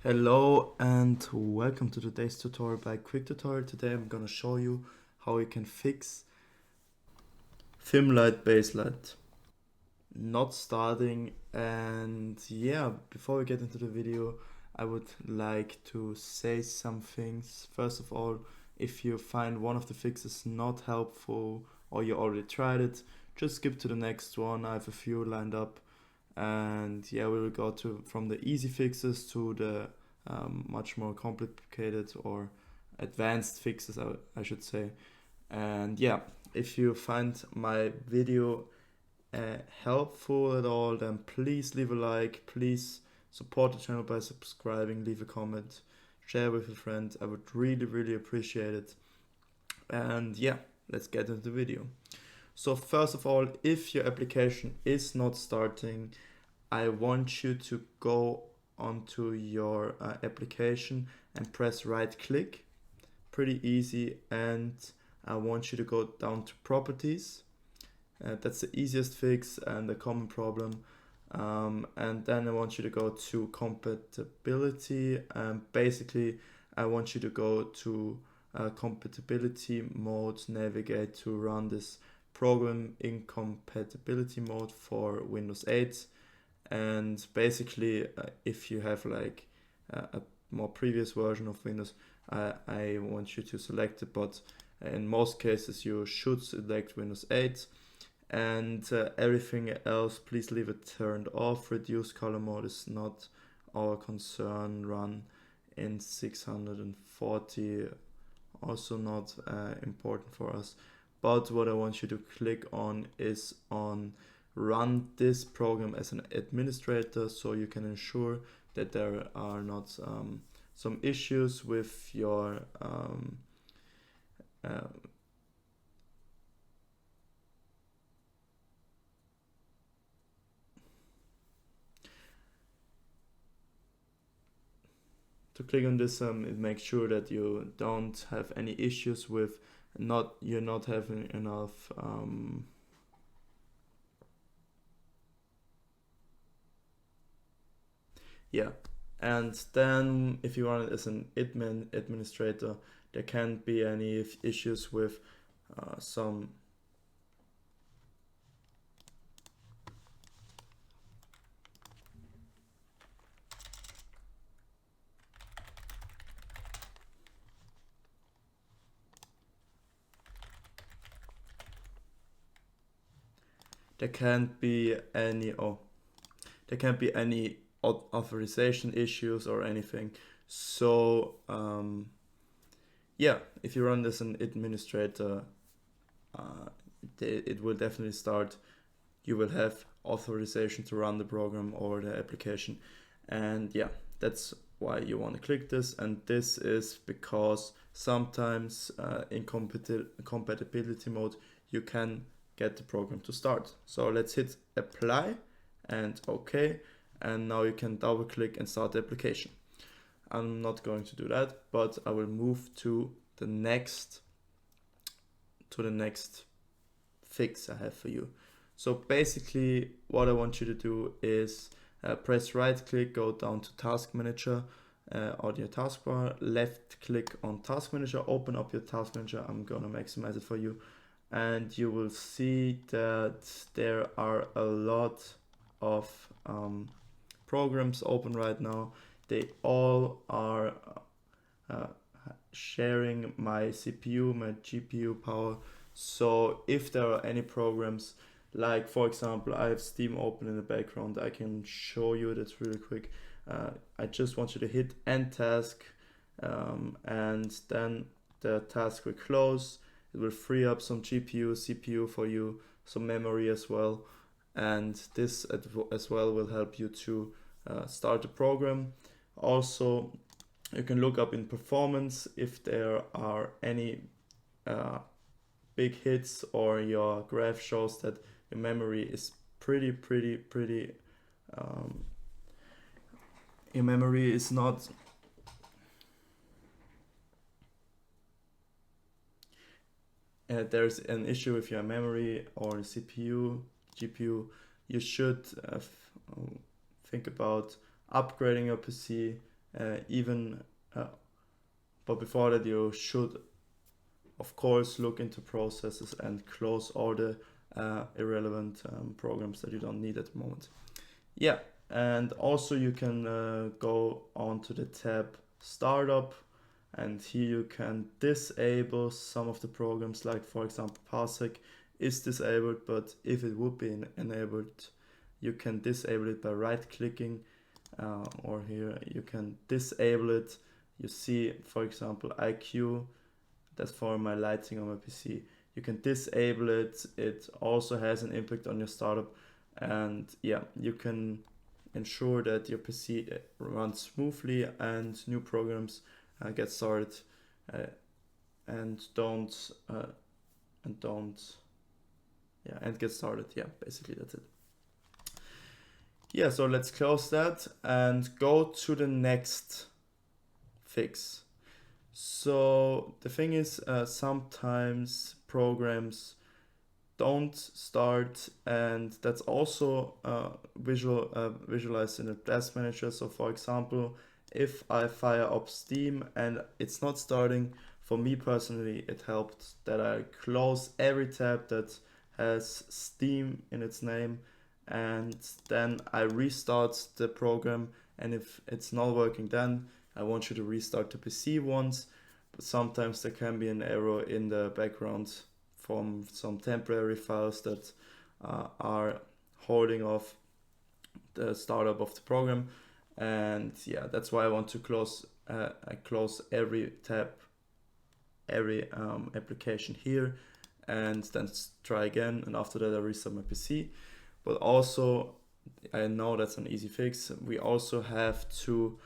Hello and welcome to today's tutorial by Quick Tutorial. Today I'm gonna show you how you can fix FilmLight Baselight not starting. And yeah, before we get into the video, I would like to say some things. First of all, if you find one of the fixes not helpful or you already tried it, just skip to the next one. I have a few lined up. And yeah, we will go from the easy fixes to the much more complicated or advanced fixes, I should say. And yeah, if you find my video helpful at all, then please leave a like, please support the channel by subscribing, leave a comment, share with a friend. I would really appreciate it. And yeah, let's get into the video. So first of all, if your application is not starting, I want you to go onto your application and press right click. Pretty easy. And I want you to go down to properties. That's the easiest fix and a common problem. And then I want you to go to compatibility. Basically, I want you to go to compatibility mode, navigate to run this program in compatibility mode for Windows 8. And basically, if you have like a more previous version of Windows, I want you to select it, but in most cases you should select Windows 8. And everything else, please leave it turned off. Reduce color mode is not our concern. Run in 640, also not important for us. But what I want you to click on is on run this program as an administrator, so you can ensure that there are not some issues with your to click on this, it makes sure that you don't have any issues with you're not having enough yeah. And then if you run it as an administrator, there can't be any issues with some there can't be any authorization issues or anything. So yeah, if you run this as an administrator, it will definitely start. You will have authorization to run the program or the application. And yeah, that's why you want to click this. And this is because sometimes in compatibility mode you can get the program to start. So let's hit apply and OK, and now you can double click and start the application. I'm not going to do that, but I will move to the next fix I have for you. So basically what I want you to do is press right click, go down to Task Manager on your taskbar, left click on Task Manager, open up your Task Manager. I'm gonna maximize it for you, and you will see that there are a lot of programs open right now. They all are sharing my CPU, my GPU power. So if there are any programs, like for example, I have Steam open in the background, I can show you that really quick. I just want you to hit end task, and then the task will close. It will free up some GPU, CPU for you, some memory as well. And this as well will help you to start the program. Also, you can look up in performance if there are any big hits, or your graph shows that your memory is pretty your memory is not there's an issue with your memory or CPU, GPU, you should think about upgrading your PC even but before that you should of course look into processes and close all the irrelevant programs that you don't need at the moment. Yeah, and also you can go on to the tab startup, and here you can disable some of the programs, like for example Parsec is disabled, but if it would be enabled, you can disable it by right clicking, or here you can disable it. You see, for example, IQ, that's for my lighting on my PC. You can disable it. It also has an impact on your startup, and yeah, you can ensure that your PC runs smoothly and new programs get started, and don't and get started. Yeah, basically that's it. Yeah, so let's close that and go to the next fix. So the thing is, sometimes programs don't start, and that's also visualized in the task manager. So for example, if I fire up Steam and it's not starting, for me personally it helped that I close every tab that has Steam in its name, and then I restart the program, and if it's not working, then I want you to restart the PC once. But sometimes there can be an error in the background from some temporary files that are holding off the startup of the program, and yeah, that's why I want to close every tab, every application here, and then try again, and after that I restart my PC. But also, I know that's an easy fix, we also have to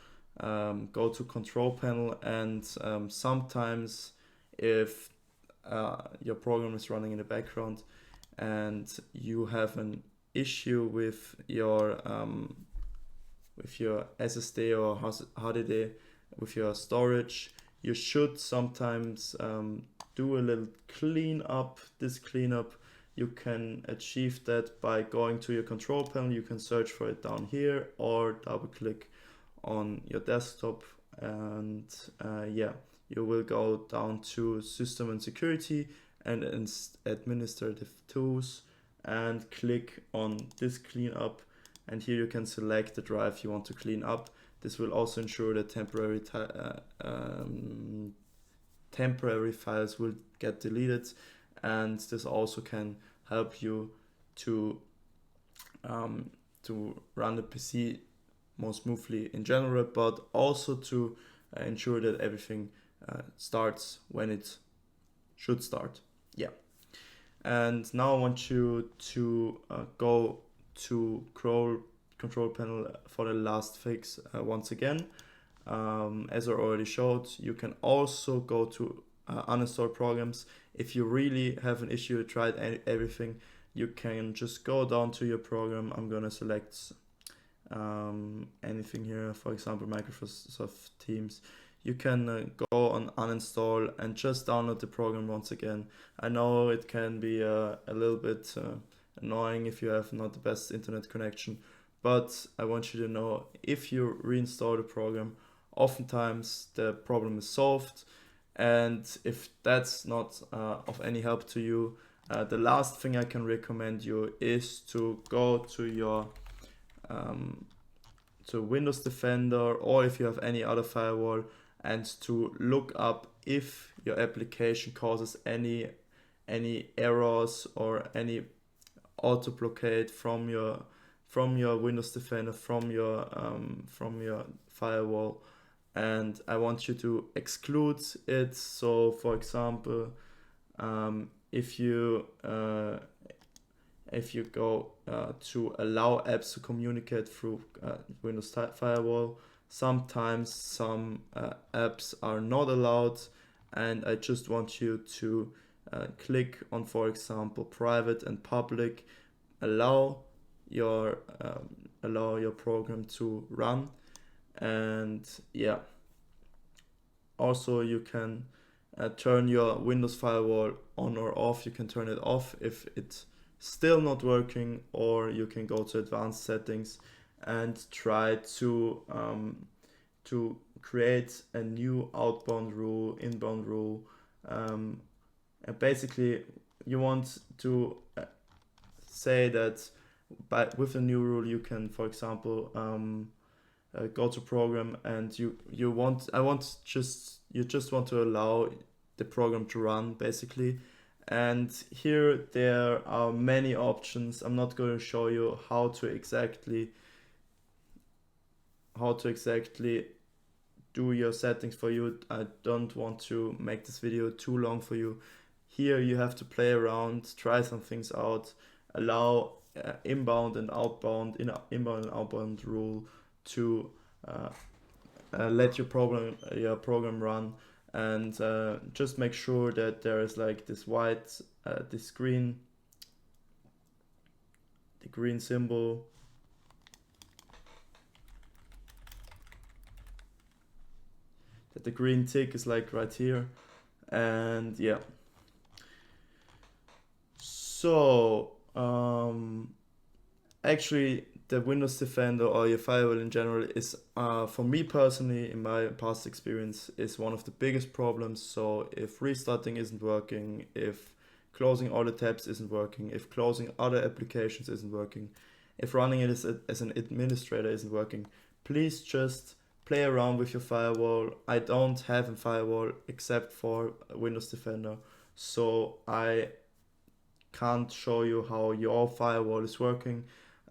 go to control panel, and sometimes if your program is running in the background and you have an issue with your SSD or HDD, with your storage, you should sometimes do a little cleanup. This cleanup, you can achieve that by going to your control panel. You can search for it down here or double click on your desktop, and yeah, you will go down to System and Security and Administrative Tools and click on this cleanup, and here you can select the drive you want to clean up. This will also ensure that temporary files will get deleted, and this also can help you to run the PC more smoothly in general, but also to ensure that everything starts when it should start. Yeah. And now I want you to go to control panel for the last fix once again. As I already showed, you can also go to uninstall programs. If you really have an issue, tried everything, you can just go down to your program. I'm gonna select anything here, for example Microsoft Teams. You can go on uninstall and just download the program once again. I know it can be a little bit annoying if you have not the best internet connection, but I want you to know, if you reinstall the program, oftentimes the problem is solved. And if that's not of any help to you, the last thing I can recommend you is to go to your to Windows Defender, or if you have any other firewall, and to look up if your application causes any errors or any auto blockade from your Windows Defender, from your firewall, and I want you to exclude it. So for example, if you go to allow apps to communicate through Windows Firewall, sometimes some apps are not allowed, and I just want you to click on, for example, private and public, allow your program to run. And yeah, also you can turn your Windows Firewall on or off. You can turn it off if it's still not working, or you can go to advanced settings and try to to create a new outbound rule, inbound rule. And basically, you want to say that with a new rule, you can, for example, go to program, and you just want to allow the program to run basically. And here there are many options. I'm not going to show you how to exactly do your settings for you. I don't want to make this video too long for you. Here you have to play around, try some things out, allow inbound and outbound rule to let your program run, and just make sure that there is like this white the green symbol, that the green tick is like right here. And yeah, so actually the Windows Defender or your firewall in general is, for me personally, in my past experience, is one of the biggest problems. So if restarting isn't working, if closing all the tabs isn't working, if closing other applications isn't working, if running it as an administrator isn't working, please just play around with your firewall. I don't have a firewall except for Windows Defender, so I can't show you how your firewall is working,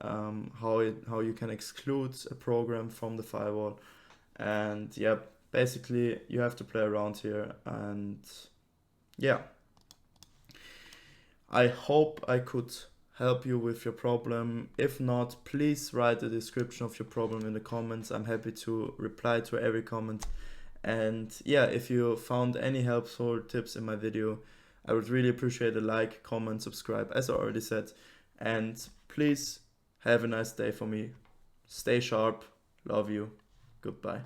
how you can exclude a program from the firewall. And yeah, basically you have to play around here. And yeah, I hope I could help you with your problem. If not, please write the description of your problem in the comments. I'm happy to reply to every comment. And yeah, if you found any helpful tips in my video, I would really appreciate a like, comment, subscribe, as I already said. And please have a nice day for me. Stay sharp. Love you. Goodbye.